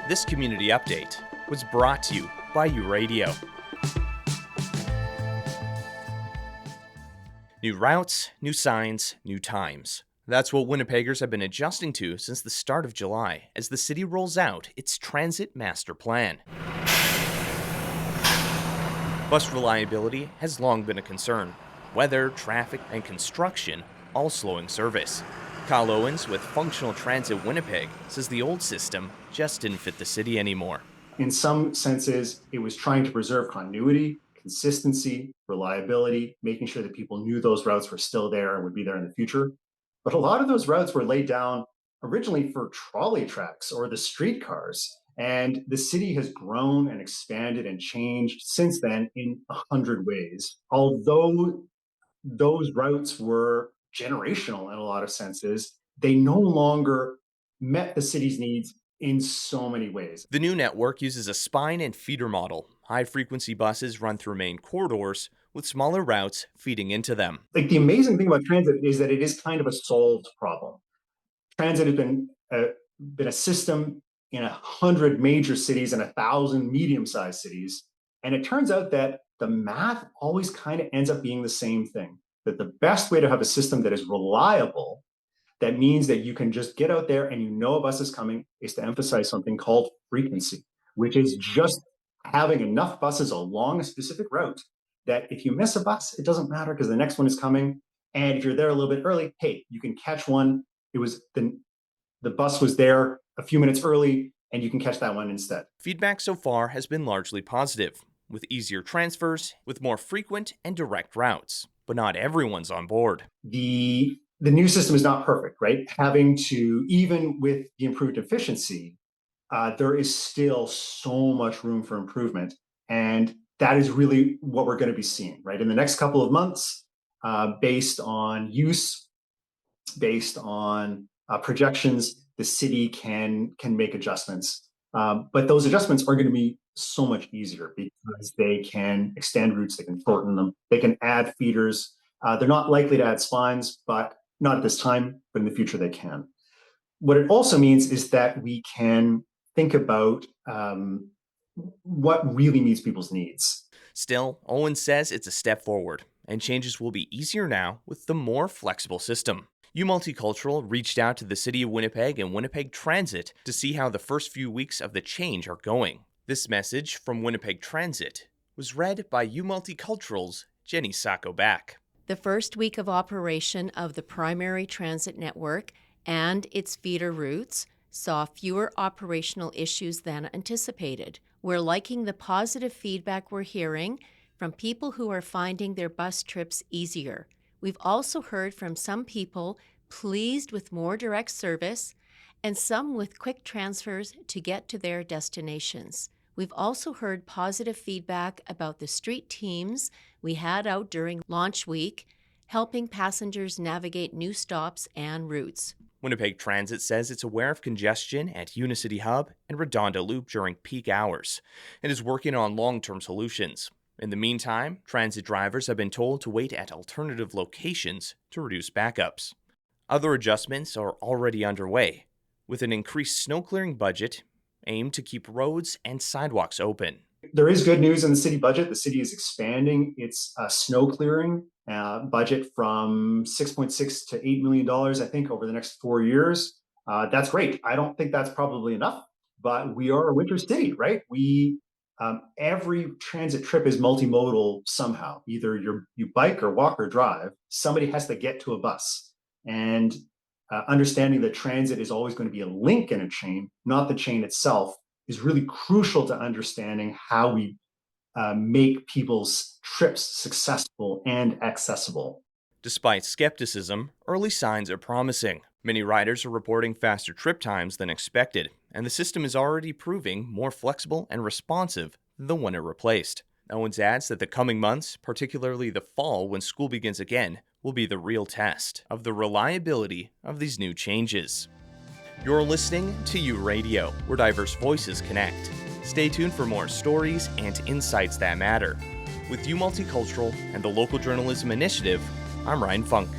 This community update was brought to you by U Radio. New routes, new signs, new times. That's what Winnipeggers have been adjusting to since the start of July as the city rolls out its transit master plan. Bus reliability has long been a concern. Weather, traffic, and construction all slowing service. Kyle Owens with Functional Transit Winnipeg says the old system just didn't fit the city anymore. In some senses, it was trying to preserve continuity, consistency, reliability, making sure that people knew those routes were still there and would be there in the future. But a lot of those routes were laid down originally for trolley tracks or the streetcars. And the city has grown and expanded and changed since then in 100 ways. Although those routes were generational in a lot of senses, they no longer met the city's needs in so many ways. The new network uses a spine and feeder model. High-frequency buses run through main corridors, with smaller routes feeding into them. Like, the amazing thing about transit is that it is kind of a solved problem. Transit has been a system in 100 major cities and 1,000 medium-sized cities. And it turns out that the math always kind of ends up being the same thing, that the best way to have a system that is reliable, that means that you can just get out there and you know a bus is coming, is to emphasize something called frequency, which is just having enough buses along a specific route that if you miss a bus, it doesn't matter because the next one is coming. And if you're there a little bit early, hey, you can catch one. It was the bus was there a few minutes early and you can catch that one instead. Feedback so far has been largely positive, with easier transfers, with more frequent and direct routes. But not everyone's on board. The new system is not perfect, right? Having to, even with the improved efficiency, there is still so much room for improvement. And that is really what we're going to be seeing, right? In the next couple of months, based on use, based on projections, the city can make adjustments. But those adjustments are going to be so much easier because they can extend routes, they can shorten them, they can add feeders. They're not likely to add spines, but not at this time, but in the future they can. What it also means is that we can think about what really meets people's needs. Still, Owen says it's a step forward, and changes will be easier now with the more flexible system. Multicultural reached out to the City of Winnipeg and Winnipeg Transit to see how the first few weeks of the change are going. This message from Winnipeg Transit was read by Multicultural's Jenny Sacco-Back. The first week of operation of the primary transit network and its feeder routes saw fewer operational issues than anticipated. We're liking the positive feedback we're hearing from people who are finding their bus trips easier. We've also heard from some people pleased with more direct service and some with quick transfers to get to their destinations. We've also heard positive feedback about the street teams we had out during launch week, helping passengers navigate new stops and routes. Winnipeg Transit says it's aware of congestion at Unicity Hub and Redonda Loop during peak hours and is working on long-term solutions. In the meantime, transit drivers have been told to wait at alternative locations to reduce backups. Other adjustments are already underway, with an increased snow clearing budget aimed to keep roads and sidewalks open. There is good news in the city budget. The city is expanding its snow clearing budget from $6.6 to $8 million, I think, over the next 4 years. That's great. I don't think that's probably enough, but we are a winter city, right? Every transit trip is multimodal somehow. Either you bike or walk or drive. Somebody has to get to a bus. And understanding that transit is always going to be a link in a chain, not the chain itself, is really crucial to understanding how we make people's trips successful and accessible. Despite skepticism, early signs are promising. Many riders are reporting faster trip times than expected, and the system is already proving more flexible and responsive than the one it replaced. Owens adds that the coming months, particularly the fall when school begins again, will be the real test of the reliability of these new changes. You're listening to U Radio, where diverse voices connect. Stay tuned for more stories and insights that matter. With U Multicultural and the Local Journalism Initiative, I'm Ryan Funk.